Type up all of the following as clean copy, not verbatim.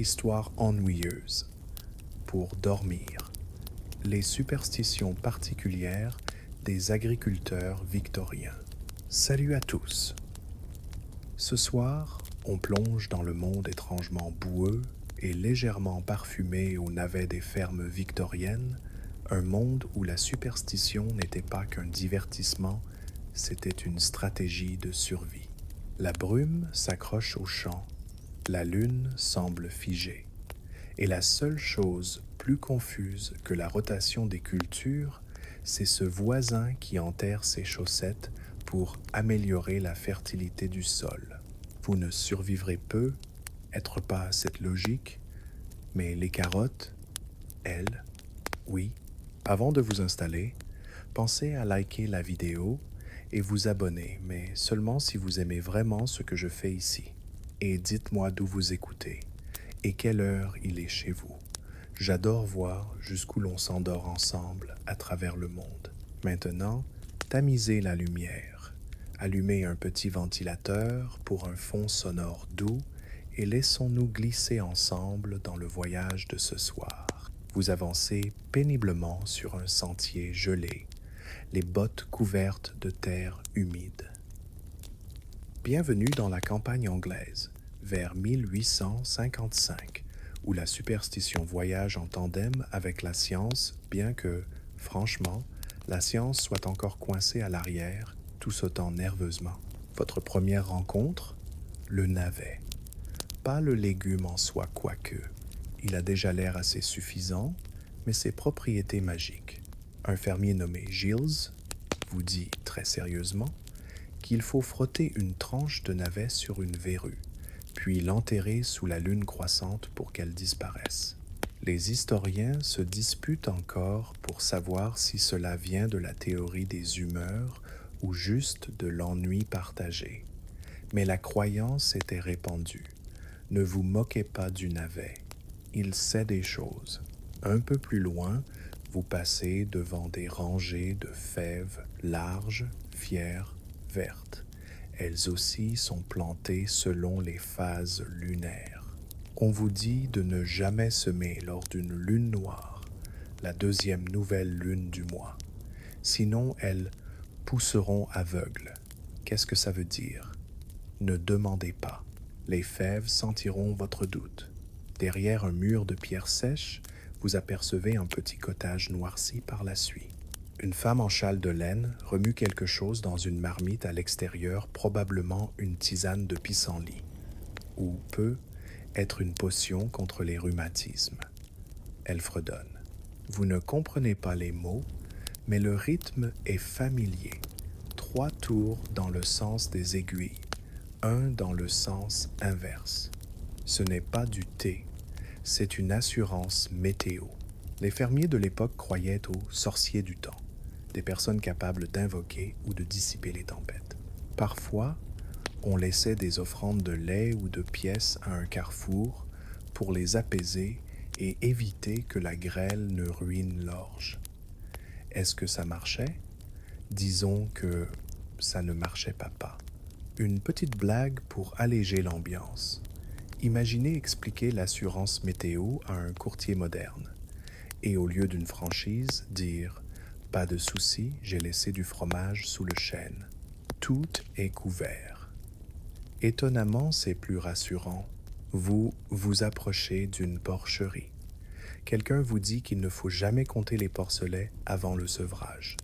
histoire ennuyeuse. Pour dormir. Les superstitions particulières des agriculteurs victoriens. Salut à tous. Ce soir, on plonge dans le monde étrangement boueux et légèrement parfumé aux navets des fermes victoriennes, un monde où la superstition n'était pas qu'un divertissement, c'était une stratégie de survie. La brume s'accroche aux champs, la lune semble figée, et la seule chose plus confuse que la rotation des cultures, c'est ce voisin qui enterre ses chaussettes pour améliorer la fertilité du sol. Vous ne survivrez peu, être pas à cette logique, mais les carottes, elles, oui. Avant de vous installer, pensez à liker la vidéo et vous abonner, mais seulement si vous aimez vraiment ce que je fais ici. Et dites-moi d'où vous écoutez et quelle heure il est chez vous. J'adore voir jusqu'où l'on s'endort ensemble à travers le monde. Maintenant, tamisez la lumière. Allumez un petit ventilateur pour un fond sonore doux et laissons-nous glisser ensemble dans le voyage de ce soir. Vous avancez péniblement sur un sentier gelé, les bottes couvertes de terre humide. Bienvenue dans la campagne anglaise, vers 1855, où la superstition voyage en tandem avec la science, bien que, franchement, la science soit encore coincée à l'arrière, tout sautant nerveusement. Votre première rencontre? Le navet. Pas le légume en soi quoique. Il a déjà l'air assez suffisant, mais ses propriétés magiques. Un fermier nommé Giles vous dit très sérieusement qu'il faut frotter une tranche de navet sur une verrue, puis l'enterrer sous la lune croissante pour qu'elle disparaisse. Les historiens se disputent encore pour savoir si cela vient de la théorie des humeurs ou juste de l'ennui partagé. Mais la croyance était répandue. Ne vous moquez pas du navet. Il sait des choses. Un peu plus loin, vous passez devant des rangées de fèves larges, fières, vertes. Elles aussi sont plantées selon les phases lunaires. On vous dit de ne jamais semer lors d'une lune noire, la deuxième nouvelle lune du mois. Sinon, elles pousseront aveugles. Qu'est-ce que ça veut dire? Ne demandez pas. Les fèves sentiront votre doute. Derrière un mur de pierres sèches, vous apercevez un petit cottage noirci par la suie. Une femme en châle de laine remue quelque chose dans une marmite à l'extérieur, probablement une tisane de pissenlit, ou peut être une potion contre les rhumatismes. Elle fredonne. Vous ne comprenez pas les mots, mais le rythme est familier. 3 tours dans le sens des aiguilles, un dans le sens inverse. Ce n'est pas du thé, c'est une assurance météo. Les fermiers de l'époque croyaient aux sorciers du temps, des personnes capables d'invoquer ou de dissiper les tempêtes. Parfois, on laissait des offrandes de lait ou de pièces à un carrefour pour les apaiser et éviter que la grêle ne ruine l'orge. Est-ce que ça marchait? Disons que ça ne marchait pas. Une petite blague pour alléger l'ambiance. Imaginez expliquer l'assurance météo à un courtier moderne. Et au lieu d'une franchise, dire « Pas de souci, j'ai laissé du fromage sous le chêne. Tout est couvert. » Étonnamment, c'est plus rassurant. Vous vous approchez d'une porcherie. Quelqu'un vous dit qu'il ne faut jamais compter les porcelets avant le sevrage.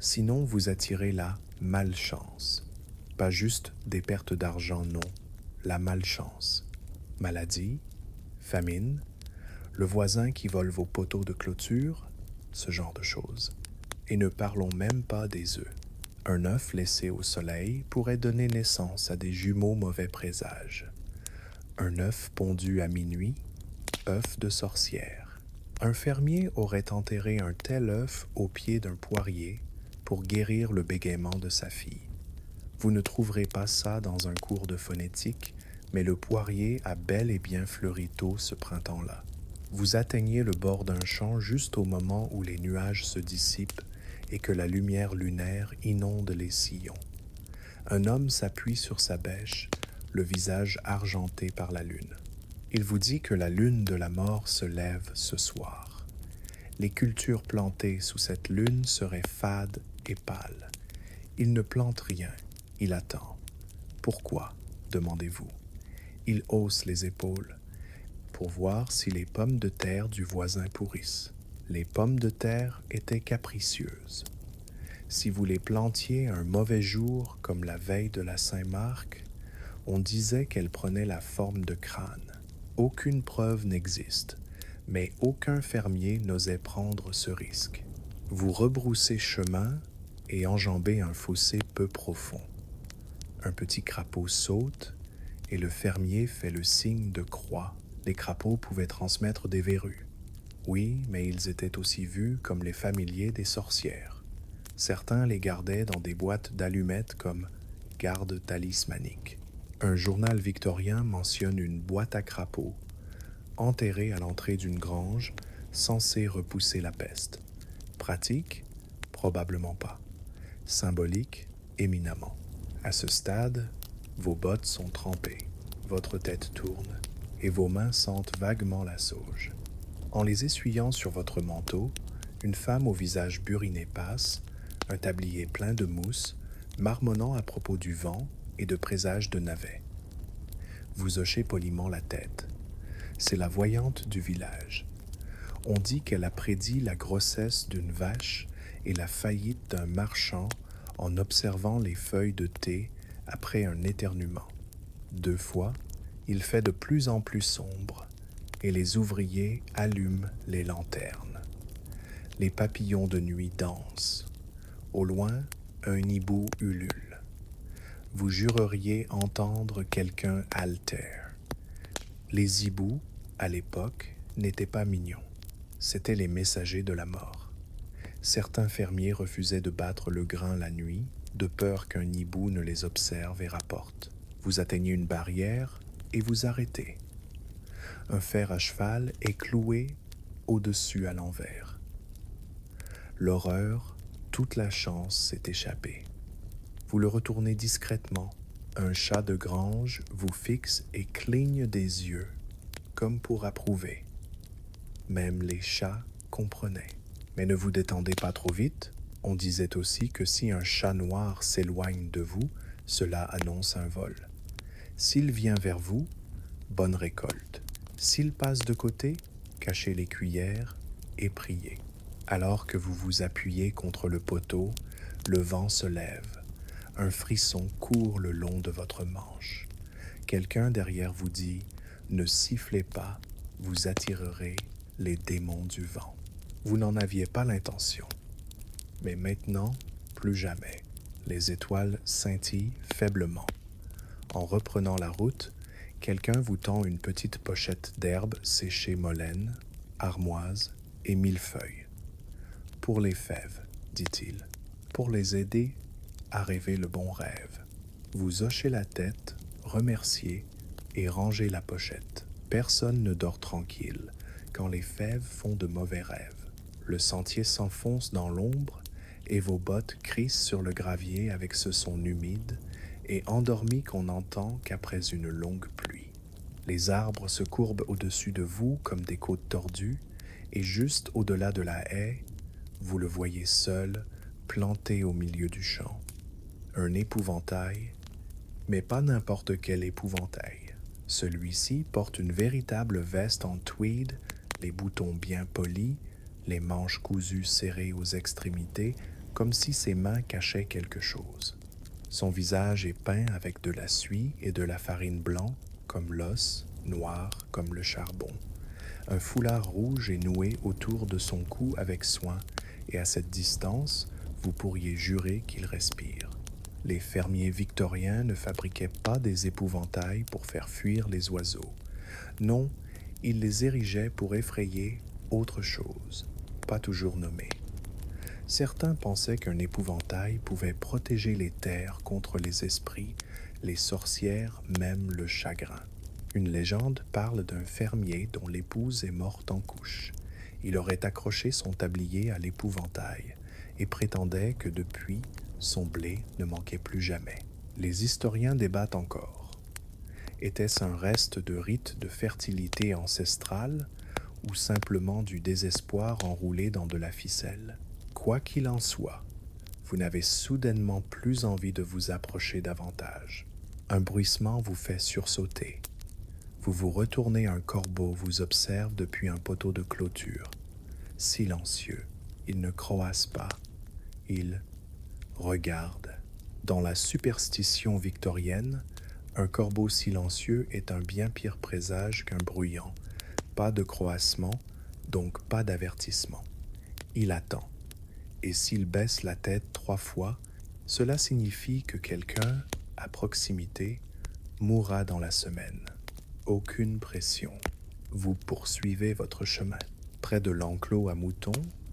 Sinon, vous attirez la malchance. Pas juste des pertes d'argent, non. La malchance. Maladie, famine, le voisin qui vole vos poteaux de clôture, ce genre de choses. Et ne parlons même pas des œufs. Un œuf laissé au soleil pourrait donner naissance à des jumeaux mauvais présages. Un œuf pondu à minuit, œuf de sorcière. Un fermier aurait enterré un tel œuf au pied d'un poirier pour guérir le bégaiement de sa fille. Vous ne trouverez pas ça dans un cours de phonétique, mais le poirier a bel et bien fleuri tôt ce printemps-là. Vous atteignez le bord d'un champ juste au moment où les nuages se dissipent et que la lumière lunaire inonde les sillons. Un homme s'appuie sur sa bêche, le visage argenté par la lune. Il vous dit que la lune de la mort se lève ce soir. Les cultures plantées sous cette lune seraient fades et pâles. Il ne plante rien, il attend. Pourquoi, demandez-vous? Il hausse les épaules pour voir si les pommes de terre du voisin pourrissent. Les pommes de terre étaient capricieuses. Si vous les plantiez un mauvais jour comme la veille de la Saint-Marc, on disait qu'elles prenaient la forme de crâne. Aucune preuve n'existe, mais aucun fermier n'osait prendre ce risque. Vous rebroussez chemin et enjambez un fossé peu profond. Un petit crapaud saute et le fermier fait le signe de croix. Les crapauds pouvaient transmettre des verrues. Oui, mais ils étaient aussi vus comme les familiers des sorcières. Certains les gardaient dans des boîtes d'allumettes comme garde talismanique. Un journal victorien mentionne une boîte à crapauds enterrée à l'entrée d'une grange censée repousser la peste. Pratique? Probablement pas. Symbolique? Éminemment. À ce stade, vos bottes sont trempées, votre tête tourne et vos mains sentent vaguement la sauge. En les essuyant sur votre manteau, une femme au visage buriné passe, un tablier plein de mousse, marmonnant à propos du vent et de présages de navets. Vous hochez poliment la tête. C'est la voyante du village. On dit qu'elle a prédit la grossesse d'une vache et la faillite d'un marchand en observant les feuilles de thé après un éternuement. 2 fois, il fait de plus en plus sombre et les ouvriers allument les lanternes. Les papillons de nuit dansent. Au loin, un hibou ulule. Vous jureriez entendre quelqu'un altère. Les hiboux, à l'époque, n'étaient pas mignons. C'étaient les messagers de la mort. Certains fermiers refusaient de battre le grain la nuit, de peur qu'un hibou ne les observe et rapporte. Vous atteignez une barrière et vous arrêtez. Un fer à cheval est cloué au-dessus à l'envers. L'horreur, toute la chance s'est échappée. Vous le retournez discrètement. Un chat de grange vous fixe et cligne des yeux, comme pour approuver. Même les chats comprenaient. Mais ne vous détendez pas trop vite. On disait aussi que si un chat noir s'éloigne de vous, cela annonce un vol. S'il vient vers vous, bonne récolte. S'il passe de côté, cachez les cuillères et priez. Alors que vous vous appuyez contre le poteau, le vent se lève. Un frisson court le long de votre manche. Quelqu'un derrière vous dit « Ne sifflez pas, vous attirerez les démons du vent. » Vous n'en aviez pas l'intention. Mais maintenant, plus jamais. Les étoiles scintillent faiblement. En reprenant la route, quelqu'un vous tend une petite pochette d'herbes séchées molles, armoises et millefeuilles. Pour les fèves, dit-il, pour les aider à rêver le bon rêve. Vous hochez la tête, remerciez et rangez la pochette. Personne ne dort tranquille quand les fèves font de mauvais rêves. Le sentier s'enfonce dans l'ombre et vos bottes crissent sur le gravier avec ce son humide et endormi qu'on n'entend qu'après une longue pluie. Les arbres se courbent au-dessus de vous comme des côtes tordues et juste au-delà de la haie, vous le voyez seul, planté au milieu du champ. Un épouvantail, mais pas n'importe quel épouvantail. Celui-ci porte une véritable veste en tweed, les boutons bien polis, les manches cousues serrées aux extrémités, comme si ses mains cachaient quelque chose. Son visage est peint avec de la suie et de la farine blanc, comme l'os, noir comme le charbon. Un foulard rouge est noué autour de son cou avec soin, et à cette distance, vous pourriez jurer qu'il respire. Les fermiers victoriens ne fabriquaient pas des épouvantails pour faire fuir les oiseaux. Non, ils les érigeaient pour effrayer autre chose, pas toujours nommée. Certains pensaient qu'un épouvantail pouvait protéger les terres contre les esprits, les sorcières, même le chagrin. Une légende parle d'un fermier dont l'épouse est morte en couche. Il aurait accroché son tablier à l'épouvantail et prétendait que depuis, son blé ne manquait plus jamais. Les historiens débattent encore. Était-ce un reste de rite de fertilité ancestrale ou simplement du désespoir enroulé dans de la ficelle? Quoi qu'il en soit, vous n'avez soudainement plus envie de vous approcher davantage. Un bruissement vous fait sursauter. Vous vous retournez, un corbeau vous observe depuis un poteau de clôture. Silencieux, il ne croasse pas, il regarde. Dans la superstition victorienne, un corbeau silencieux est un bien pire présage qu'un bruyant. Pas de croassement, donc pas d'avertissement. Il attend. Et s'il baisse la tête 3 fois, cela signifie que quelqu'un, à proximité, mourra dans la semaine. Aucune pression. Vous poursuivez votre chemin. Près de l'enclos à moutons,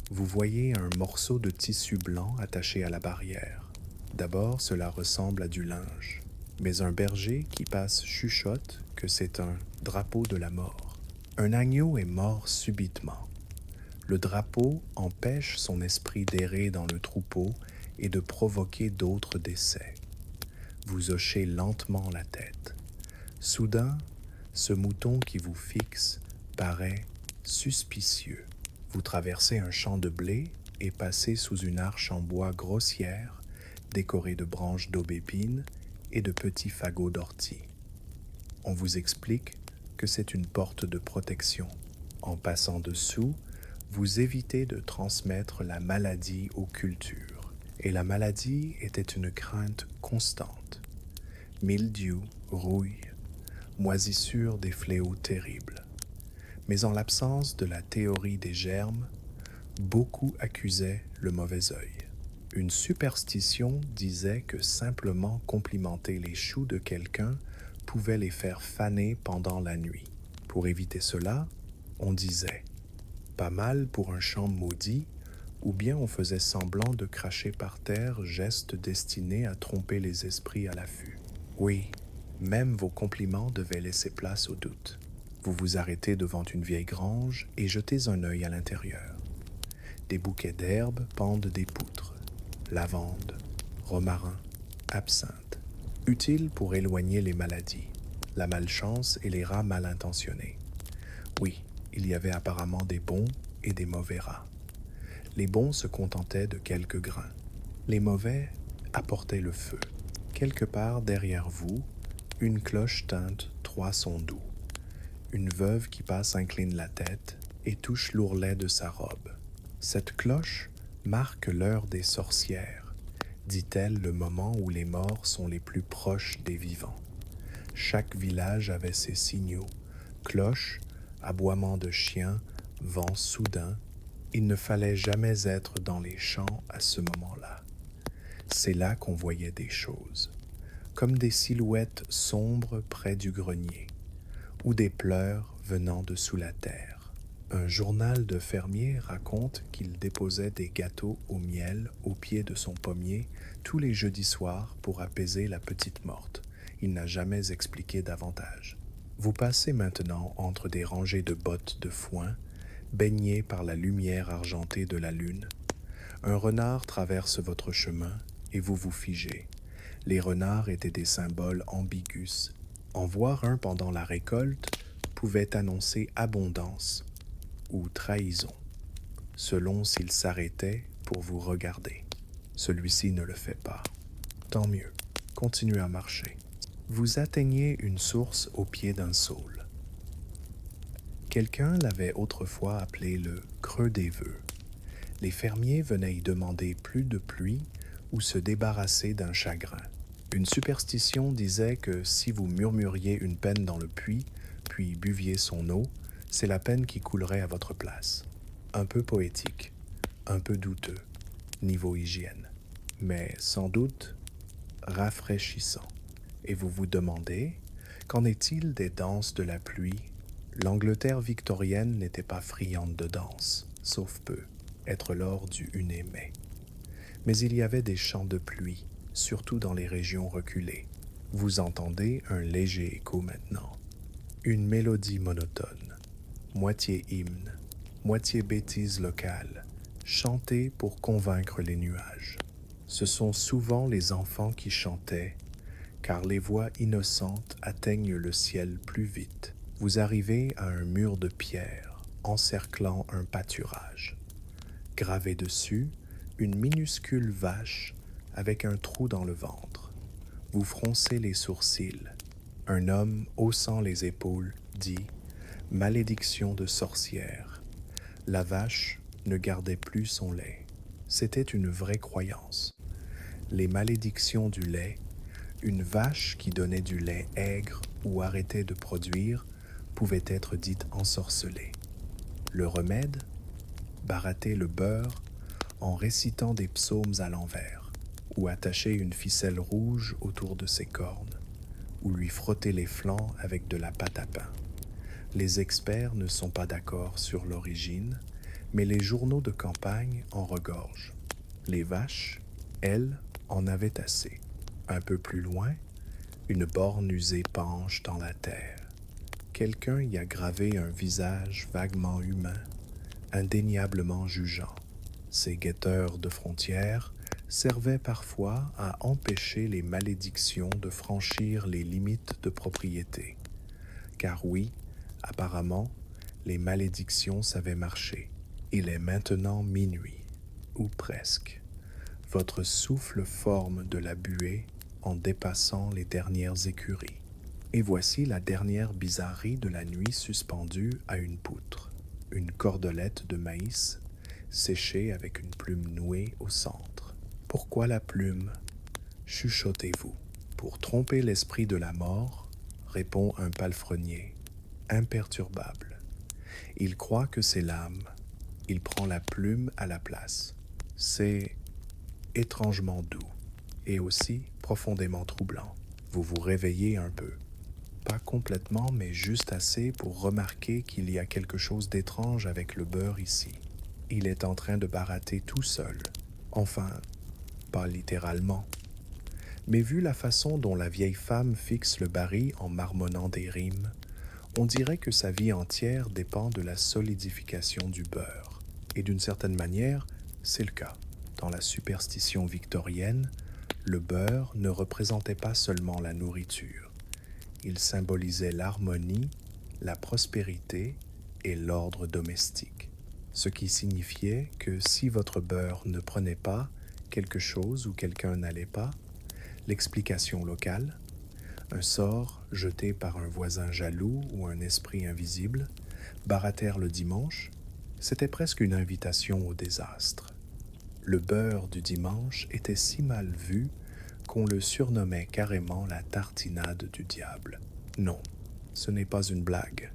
vous voyez un morceau de tissu blanc attaché à la barrière. D'abord, cela ressemble à du linge, mais un berger qui passe chuchote que c'est un drapeau de la mort. Un agneau est mort subitement. Le drapeau empêche son esprit d'errer dans le troupeau et de provoquer d'autres décès. Vous hochez lentement la tête. Soudain, ce mouton qui vous fixe paraît suspicieux. Vous traversez un champ de blé et passez sous une arche en bois grossière, décorée de branches d'aubépine et de petits fagots d'ortie. On vous explique que c'est une porte de protection. En passant dessous, vous évitez de transmettre la maladie aux cultures. Et la maladie était une crainte constante. Mildiou, rouille, moisissure des fléaux terribles. Mais en l'absence de la théorie des germes, beaucoup accusaient le mauvais œil. Une superstition disait que simplement complimenter les choux de quelqu'un pouvait les faire faner pendant la nuit. Pour éviter cela, on disait « pas mal pour un champ maudit » ou bien on faisait semblant de cracher par terre, geste destiné à tromper les esprits à l'affût. Oui, même vos compliments devaient laisser place au doute. Vous vous arrêtez devant une vieille grange et jetez un œil à l'intérieur. Des bouquets d'herbes pendent des poutres. Lavande, romarin, absinthe. Utiles pour éloigner les maladies, la malchance et les rats mal intentionnés. Oui, il y avait apparemment des bons et des mauvais rats. Les bons se contentaient de quelques grains. Les mauvais apportaient le feu. Quelque part derrière vous, une cloche teinte 3 sons doux. Une veuve qui passe incline la tête et touche l'ourlet de sa robe. Cette cloche marque l'heure des sorcières, dit-elle, le moment où les morts sont les plus proches des vivants. Chaque village avait ses signaux, cloches, aboiements de chiens, vent soudain. Il ne fallait jamais être dans les champs à ce moment-là. C'est là qu'on voyait des choses, comme des silhouettes sombres près du grenier, ou des pleurs venant de sous la terre. Un journal de fermier raconte qu'il déposait des gâteaux au miel au pied de son pommier tous les jeudis soirs pour apaiser la petite morte. Il n'a jamais expliqué davantage. Vous passez maintenant entre des rangées de bottes de foin, baignées par la lumière argentée de la lune. Un renard traverse votre chemin et vous vous figez. Les renards étaient des symboles ambigus. En voir un pendant la récolte pouvait annoncer abondance ou trahison, selon s'il s'arrêtait pour vous regarder. Celui-ci ne le fait pas. Tant mieux, continuez à marcher. Vous atteignez une source au pied d'un saule. Quelqu'un l'avait autrefois appelé le creux des vœux. Les fermiers venaient y demander plus de pluie ou se débarrasser d'un chagrin. Une superstition disait que si vous murmuriez une peine dans le puits, puis buviez son eau, c'est la peine qui coulerait à votre place. Un peu poétique, un peu douteux, niveau hygiène, mais sans doute rafraîchissant. Et vous vous demandez, qu'en est-il des danses de la pluie? L'Angleterre victorienne n'était pas friande de danse, sauf peu, être l'or du 1er mai. Mais il y avait des chants de pluie, surtout dans les régions reculées. Vous entendez un léger écho maintenant. Une mélodie monotone, moitié hymne, moitié bêtise locale, chantée pour convaincre les nuages. Ce sont souvent les enfants qui chantaient car les voix innocentes atteignent le ciel plus vite. Vous arrivez à un mur de pierre encerclant un pâturage. Gravé dessus, une minuscule vache avec un trou dans le ventre. Vous froncez les sourcils. Un homme haussant les épaules dit « Malédiction de sorcière ». La vache ne gardait plus son lait. C'était une vraie croyance. Les malédictions du lait, une vache qui donnait du lait aigre ou arrêtait de produire, pouvait être dite ensorcelée. Le remède? Barater le beurre en récitant des psaumes à l'envers, ou attacher une ficelle rouge autour de ses cornes, ou lui frotter les flancs avec de la pâte à pain. Les experts ne sont pas d'accord sur l'origine, mais les journaux de campagne en regorgent. Les vaches, elles, en avaient assez. Un peu plus loin, une borne usée penche dans la terre. Quelqu'un y a gravé un visage vaguement humain, indéniablement jugeant. Ces guetteurs de frontières servaient parfois à empêcher les malédictions de franchir les limites de propriété. Car oui, apparemment, les malédictions savaient marcher. Il est maintenant minuit, ou presque. Votre souffle forme de la buée en dépassant les dernières écuries. Et voici la dernière bizarrerie de la nuit suspendue à une poutre. Une cordelette de maïs séchée avec une plume nouée au centre. Pourquoi la plume? Chuchotez-vous. Pour tromper l'esprit de la mort, répond un palefrenier, imperturbable. Il croit que c'est l'âme. Il prend la plume à la place. C'est étrangement doux et aussi profondément troublant. Vous vous réveillez un peu. Pas complètement, mais juste assez pour remarquer qu'il y a quelque chose d'étrange avec le beurre ici. Il est en train de barater tout seul. Enfin, pas littéralement. Mais vu la façon dont la vieille femme fixe le baril en marmonnant des rimes, on dirait que sa vie entière dépend de la solidification du beurre. Et d'une certaine manière, c'est le cas. Dans la superstition victorienne, le beurre ne représentait pas seulement la nourriture. Il symbolisait l'harmonie, la prospérité et l'ordre domestique. Ce qui signifiait que si votre beurre ne prenait pas, quelque chose ou quelqu'un n'allait pas, l'explication locale, un sort jeté par un voisin jaloux ou un esprit invisible, baratère le dimanche, c'était presque une invitation au désastre. Le beurre du dimanche était si mal vu qu'on le surnommait carrément la tartinade du diable. Non, ce n'est pas une blague.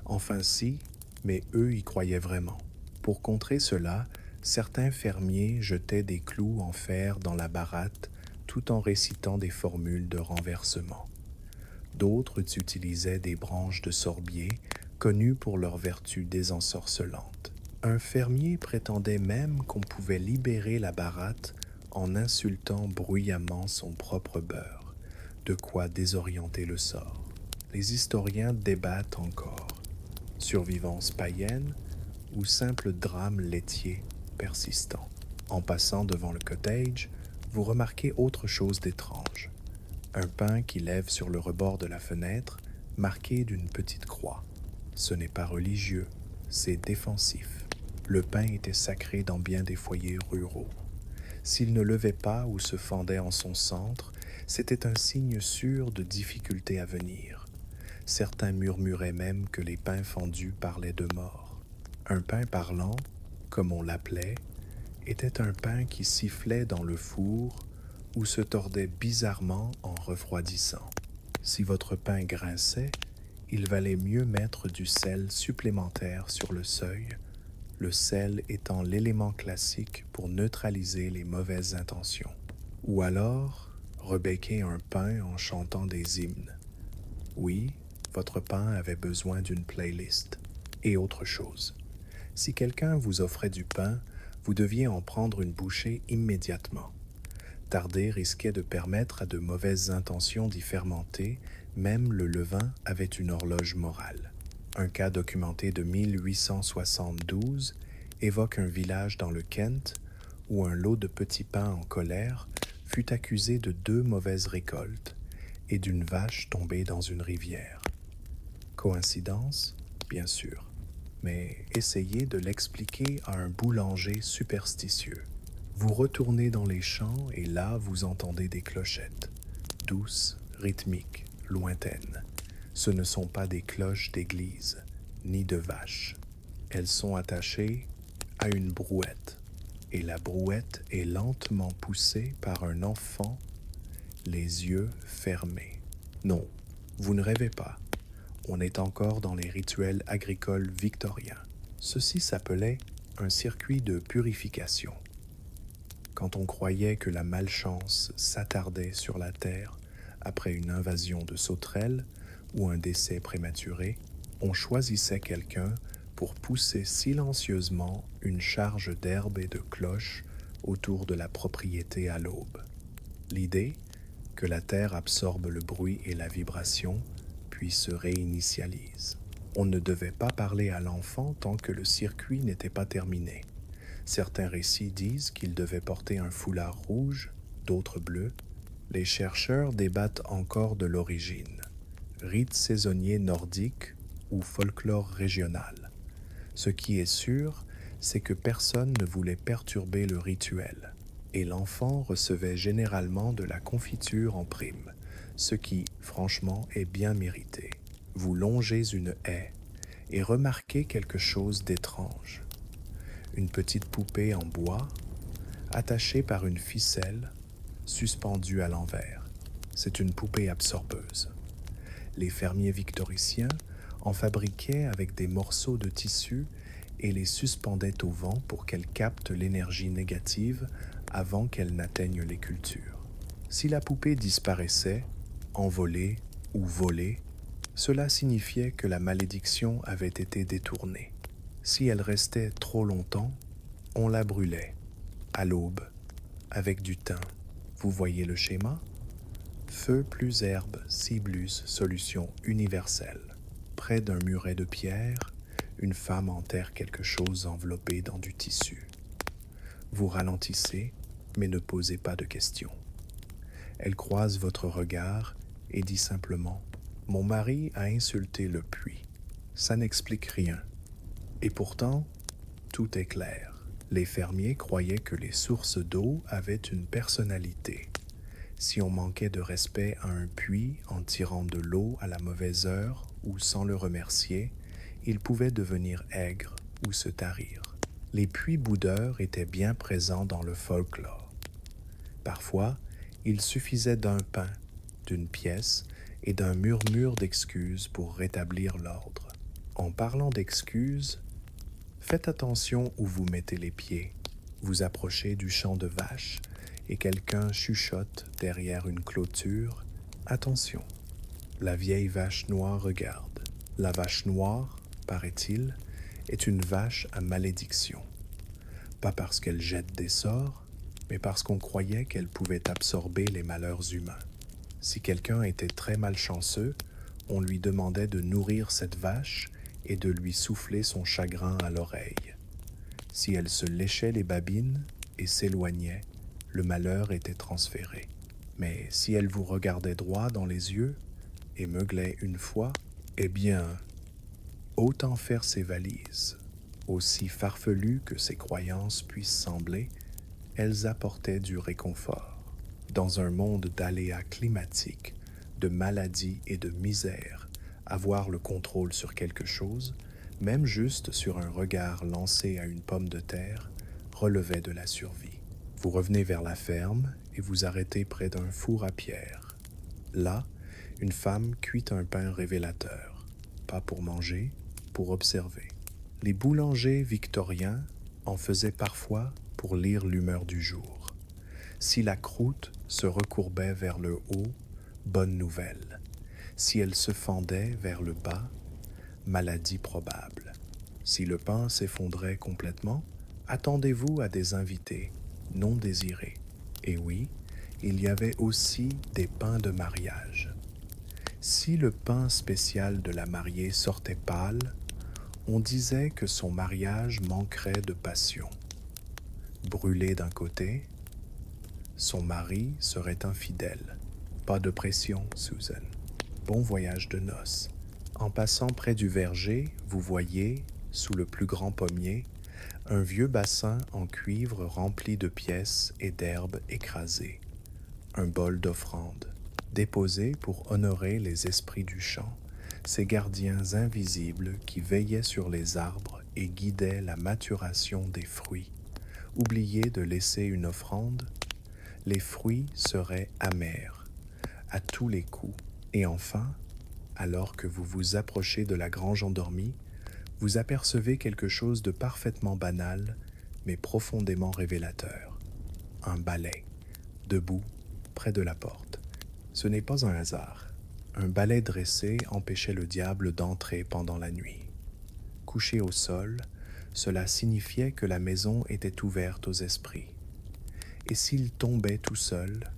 Enfin si, mais eux y croyaient vraiment. Pour contrer cela, certains fermiers jetaient des clous en fer dans la baratte tout en récitant des formules de renversement. D'autres utilisaient des branches de sorbier connues pour leurs vertus désensorcelantes. Un fermier prétendait même qu'on pouvait libérer la baratte en insultant bruyamment son propre beurre, de quoi désorienter le sort. Les historiens débattent encore. Survivance païenne ou simple drame laitier persistant. En passant devant le cottage, vous remarquez autre chose d'étrange. Un pain qui lève sur le rebord de la fenêtre, marqué d'une petite croix. Ce n'est pas religieux, c'est défensif. Le pain était sacré dans bien des foyers ruraux. S'il ne levait pas ou se fendait en son centre, c'était un signe sûr de difficultés à venir. Certains murmuraient même que les pains fendus parlaient de mort. Un pain parlant, comme on l'appelait, était un pain qui sifflait dans le four ou se tordait bizarrement en refroidissant. Si votre pain grinçait, il valait mieux mettre du sel supplémentaire sur le seuil, le sel étant l'élément classique pour neutraliser les mauvaises intentions. Ou alors, rebéquer un pain en chantant des hymnes. Oui, votre pain avait besoin d'une playlist. Et autre chose. Si quelqu'un vous offrait du pain, vous deviez en prendre une bouchée immédiatement. Tarder risquait de permettre à de mauvaises intentions d'y fermenter, même le levain avait une horloge morale. Un cas documenté de 1872 évoque un village dans le Kent où un lot de petits pains en colère fut accusé de 2 mauvaises récoltes et d'une vache tombée dans une rivière. Coïncidence? Bien sûr. Mais essayez de l'expliquer à un boulanger superstitieux. Vous retournez dans les champs et là vous entendez des clochettes, douces, rythmiques, lointaines. Ce ne sont pas des cloches d'église, ni de vaches. Elles sont attachées à une brouette, et la brouette est lentement poussée par un enfant, les yeux fermés. Non, vous ne rêvez pas. On est encore dans les rituels agricoles victoriens. Ceci s'appelait un circuit de purification. Quand on croyait que la malchance s'attardait sur la terre après une invasion de sauterelles ou un décès prématuré, on choisissait quelqu'un pour pousser silencieusement une charge d'herbe et de cloches autour de la propriété à l'aube. L'idée que la terre absorbe le bruit et la vibration, puis se réinitialise. On ne devait pas parler à l'enfant tant que le circuit n'était pas terminé. Certains récits disent qu'il devait porter un foulard rouge, d'autres bleu. Les chercheurs débattent encore de l'origine. Rites saisonniers nordiques ou folklore régional. Ce qui est sûr, c'est que personne ne voulait perturber le rituel, et l'enfant recevait généralement de la confiture en prime, ce qui, franchement, est bien mérité. Vous longez une haie et remarquez quelque chose d'étrange. Une petite poupée en bois, attachée par une ficelle, suspendue à l'envers. C'est une poupée absorbeuse. Les fermiers victoriciens en fabriquaient avec des morceaux de tissu et les suspendaient au vent pour qu'elles captent l'énergie négative avant qu'elle n'atteigne les cultures. Si la poupée disparaissait, envolée ou volée, cela signifiait que la malédiction avait été détournée. Si elle restait trop longtemps, on la brûlait, à l'aube, avec du thym. Vous voyez le schéma? Feu plus herbe, ciblus, solution universelle. Près d'un muret de pierre, une femme enterre quelque chose enveloppé dans du tissu. Vous ralentissez, mais ne posez pas de questions. Elle croise votre regard et dit simplement « Mon mari a insulté le puits. » Ça n'explique rien. Et pourtant, tout est clair. Les fermiers croyaient que les sources d'eau avaient une personnalité. Si on manquait de respect à un puits en tirant de l'eau à la mauvaise heure ou sans le remercier, il pouvait devenir aigre ou se tarir. Les puits boudeurs étaient bien présents dans le folklore. Parfois, il suffisait d'un pain, d'une pièce et d'un murmure d'excuses pour rétablir l'ordre. En parlant d'excuses, faites attention où vous mettez les pieds. Vous approchez du champ de vaches et quelqu'un chuchote derrière une clôture. Attention, la vieille vache noire regarde. La vache noire, paraît-il, est une vache à malédiction. Pas parce qu'elle jette des sorts, mais parce qu'on croyait qu'elle pouvait absorber les malheurs humains. Si quelqu'un était très malchanceux, on lui demandait de nourrir cette vache et de lui souffler son chagrin à l'oreille. Si elle se léchait les babines et s'éloignait, le malheur était transféré. Mais si elle vous regardait droit dans les yeux et meuglait une fois, eh bien, autant faire ses valises. Aussi farfelues que ses croyances puissent sembler, elles apportaient du réconfort. Dans un monde d'aléas climatiques, de maladies et de misère, avoir le contrôle sur quelque chose, même juste sur un regard lancé à une pomme de terre, relevait de la survie. Vous revenez vers la ferme et vous arrêtez près d'un four à pierre. Là, une femme cuit un pain révélateur, pas pour manger, pour observer. Les boulangers victoriens en faisaient parfois pour lire l'humeur du jour. Si la croûte se recourbait vers le haut, bonne nouvelle. Si elle se fendait vers le bas, maladie probable. Si le pain s'effondrait complètement, attendez-vous à des invités non désirés. Et oui, il y avait aussi des pains de mariage. Si le pain spécial de la mariée sortait pâle, on disait que son mariage manquerait de passion. Brûlé d'un côté, son mari serait infidèle. Pas de pression, Susan. Bon voyage de noces. En passant près du verger, vous voyez, sous le plus grand pommier, un vieux bassin en cuivre rempli de pièces et d'herbes écrasées. Un bol d'offrande, déposé pour honorer les esprits du champ, ces gardiens invisibles qui veillaient sur les arbres et guidaient la maturation des fruits. Oubliez de laisser une offrande, les fruits seraient amers, à tous les coups. Et enfin, alors que vous vous approchez de la grange endormie, vous apercevez quelque chose de parfaitement banal, mais profondément révélateur. Un balai, debout, près de la porte. Ce n'est pas un hasard. Un balai dressé empêchait le diable d'entrer pendant la nuit. Couché au sol, cela signifiait que la maison était ouverte aux esprits. Et s'il tombait tout seul,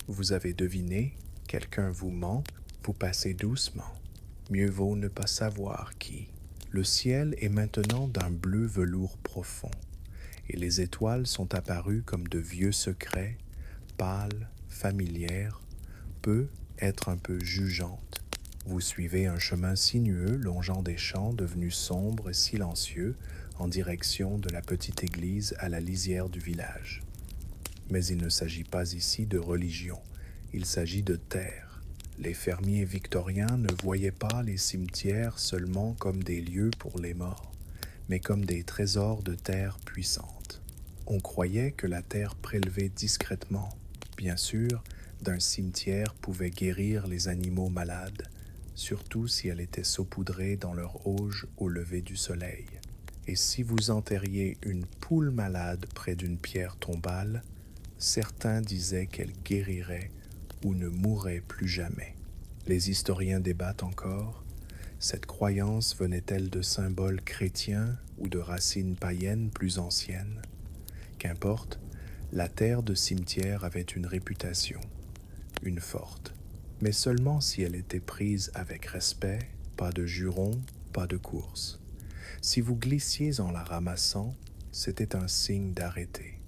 vous avez deviné, quelqu'un vous ment, vous passez doucement. Mieux vaut ne pas savoir qui. Le ciel est maintenant d'un bleu velours profond, et les étoiles sont apparues comme de vieux secrets, pâles, familières, peut être un peu jugeantes. Vous suivez un chemin sinueux longeant des champs devenus sombres et silencieux en direction de la petite église à la lisière du village. Mais il ne s'agit pas ici de religion, il s'agit de terre. Les fermiers victoriens ne voyaient pas les cimetières seulement comme des lieux pour les morts, mais comme des trésors de terre puissante. On croyait que la terre prélevée discrètement, bien sûr, d'un cimetière pouvait guérir les animaux malades, surtout si elle était saupoudrée dans leur auge au lever du soleil. Et si vous enterriez une poule malade près d'une pierre tombale, certains disaient qu'elle guérirait ou ne mourrait plus jamais. Les historiens débattent encore. Cette croyance venait-elle de symboles chrétiens ou de racines païennes plus anciennes? Qu'importe, la terre de cimetière avait une réputation, une forte, mais seulement si elle était prise avec respect, pas de jurons, pas de course. Si vous glissiez en la ramassant, c'était un signe d'arrêter.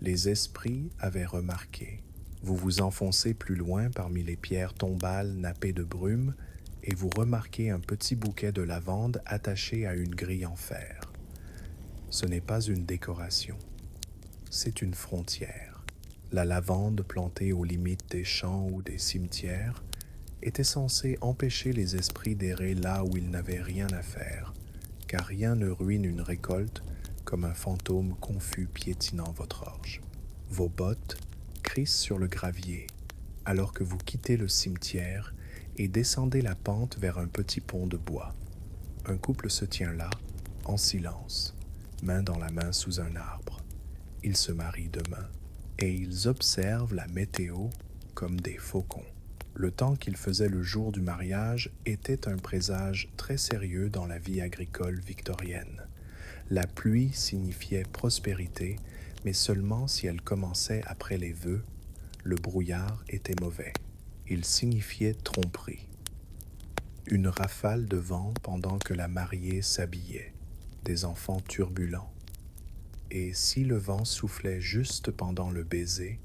Les esprits avaient remarqué. Vous vous enfoncez plus loin parmi les pierres tombales nappées de brume et vous remarquez un petit bouquet de lavande attaché à une grille en fer. Ce n'est pas une décoration, c'est une frontière. La lavande plantée aux limites des champs ou des cimetières était censée empêcher les esprits d'errer là où ils n'avaient rien à faire, car rien ne ruine une récolte comme un fantôme confus piétinant votre orge. Vos bottes crissent sur le gravier alors que vous quittez le cimetière et descendez la pente vers un petit pont de bois. Un couple se tient là, en silence, main dans la main sous un arbre. Ils se marient demain et ils observent la météo comme des faucons. Le temps qu'il faisait le jour du mariage était un présage très sérieux dans la vie agricole victorienne. La pluie signifiait prospérité, mais seulement si elle commençait après les vœux. Le brouillard était mauvais. Il signifiait tromperie. Une rafale de vent pendant que la mariée s'habillait, des enfants turbulents. Et si le vent soufflait juste pendant le baiser,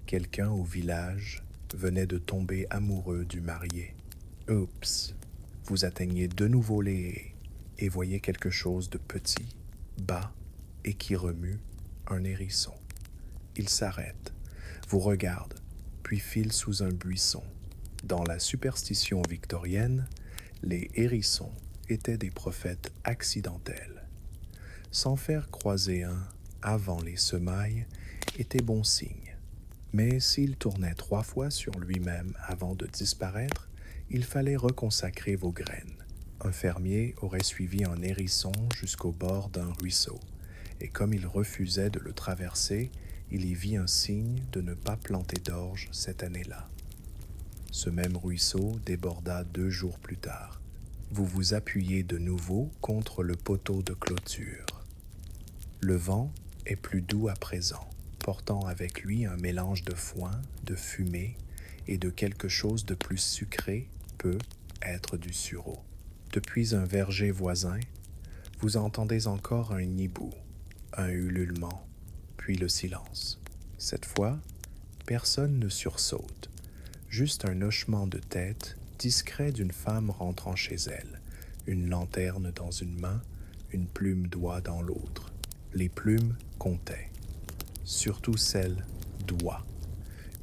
quelqu'un au village venait de tomber amoureux du marié. Oups! Vous atteignez de nouveau les haies et voyez quelque chose de petit, bas et qui remue, un hérisson. Il s'arrête, vous regarde, puis file sous un buisson. Dans la superstition victorienne, les hérissons étaient des prophètes accidentels. S'en faire croiser un avant les semailles était bon signe. Mais s'il tournait 3 fois sur lui-même avant de disparaître, il fallait reconsacrer vos graines. Un fermier aurait suivi un hérisson jusqu'au bord d'un ruisseau, et comme il refusait de le traverser, il y vit un signe de ne pas planter d'orge cette année-là. Ce même ruisseau déborda 2 jours plus tard. Vous vous appuyez de nouveau contre le poteau de clôture. Le vent est plus doux à présent, portant avec lui un mélange de foin, de fumée et de quelque chose de plus sucré, peut être du sureau. Depuis un verger voisin, vous entendez encore un hibou, un ululement, puis le silence. Cette fois, personne ne sursaute. Juste un hochement de tête discret d'une femme rentrant chez elle, une lanterne dans une main, une plume d'oie dans l'autre. Les plumes comptaient, surtout celle d'oie.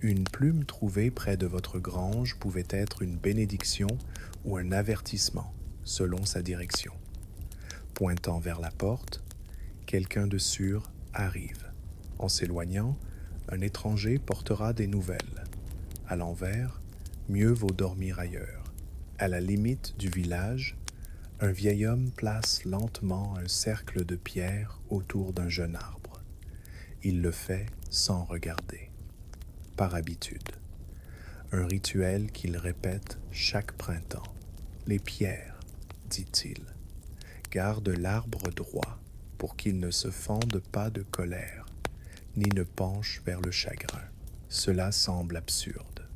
Une plume trouvée près de votre grange pouvait être une bénédiction ou un avertissement, selon sa direction. Pointant vers la porte, quelqu'un de sûr arrive. En s'éloignant, un étranger portera des nouvelles. À l'envers, mieux vaut dormir ailleurs. À la limite du village, un vieil homme place lentement un cercle de pierre autour d'un jeune arbre. Il le fait sans regarder, par habitude. Un rituel qu'il répète chaque printemps. Les pierres, dit-il, gardent l'arbre droit pour qu'il ne se fende pas de colère, ni ne penche vers le chagrin. Cela semble absurde,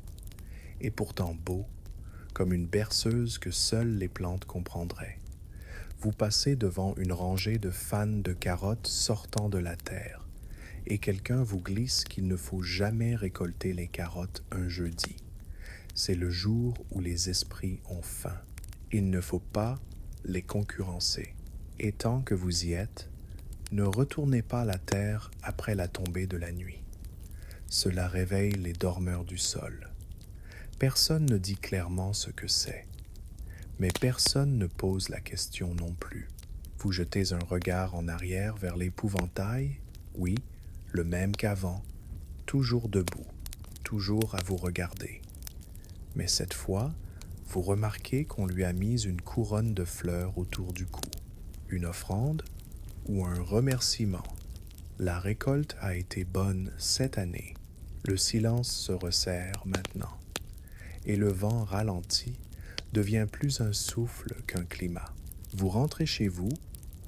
et pourtant beau, comme une berceuse que seules les plantes comprendraient. Vous passez devant une rangée de fans de carottes sortant de la terre, et quelqu'un vous glisse qu'il ne faut jamais récolter les carottes un jeudi. C'est le jour où les esprits ont faim. Il ne faut pas les concurrencer. Et tant que vous y êtes, ne retournez pas la terre après la tombée de la nuit. Cela réveille les dormeurs du sol. Personne ne dit clairement ce que c'est, mais personne ne pose la question non plus. Vous jetez un regard en arrière vers l'épouvantail, oui, le même qu'avant, toujours debout, toujours à vous regarder. Mais cette fois, vous remarquez qu'on lui a mis une couronne de fleurs autour du cou, une offrande ou un remerciement. La récolte a été bonne cette année. Le silence se resserre maintenant, et le vent ralenti devient plus un souffle qu'un climat. Vous rentrez chez vous,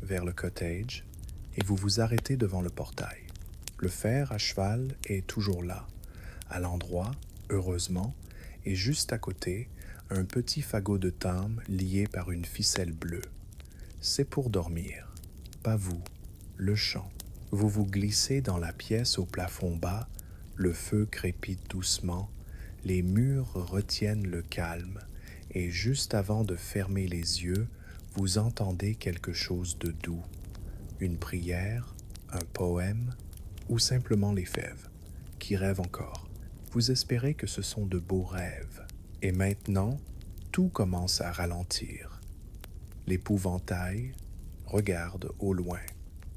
vers le cottage, et vous vous arrêtez devant le portail. Le fer à cheval est toujours là, à l'endroit, heureusement, et juste à côté, un petit fagot de thyme lié par une ficelle bleue. C'est pour dormir, pas vous, le champ. Vous vous glissez dans la pièce au plafond bas, le feu crépite doucement, les murs retiennent le calme, et juste avant de fermer les yeux, vous entendez quelque chose de doux, une prière, un poème, ou simplement les fèves, qui rêvent encore. Vous espérez que ce sont de beaux rêves. Et maintenant, tout commence à ralentir. L'épouvantail regarde au loin,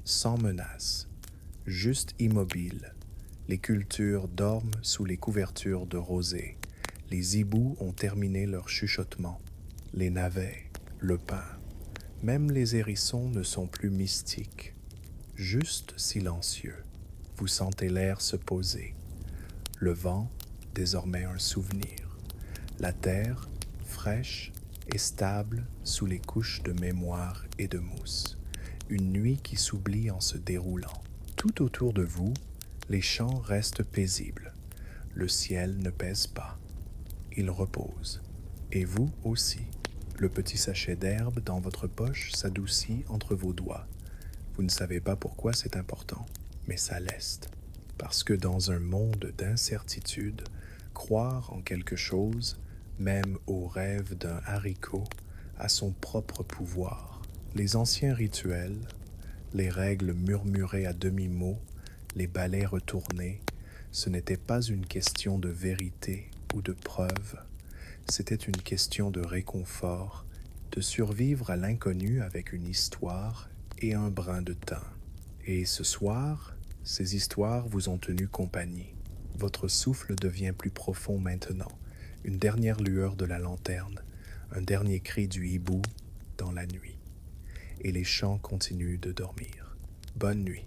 sans menace, juste immobile. Les cultures dorment sous les couvertures de rosée. Les hiboux ont terminé leur chuchotement. Les navets, le pain, même les hérissons ne sont plus mystiques, juste silencieux. Vous sentez l'air se poser. Le vent, désormais un souvenir. La terre, fraîche et stable sous les couches de mémoire et de mousse. Une nuit qui s'oublie en se déroulant. Tout autour de vous, les champs restent paisibles. Le ciel ne pèse pas. Il repose. Et vous aussi. Le petit sachet d'herbe dans votre poche s'adoucit entre vos doigts. Vous ne savez pas pourquoi c'est important, mais ça l'est. Parce que dans un monde d'incertitude, croire en quelque chose, même au rêve d'un haricot, a son propre pouvoir. Les anciens rituels, les règles murmurées à demi-mot, les balais retournés, ce n'était pas une question de vérité ou de preuve, c'était une question de réconfort, de survivre à l'inconnu avec une histoire et un brin de thym. Et ce soir, ces histoires vous ont tenu compagnie. Votre souffle devient plus profond maintenant, une dernière lueur de la lanterne, un dernier cri du hibou dans la nuit. Et les champs continuent de dormir. Bonne nuit.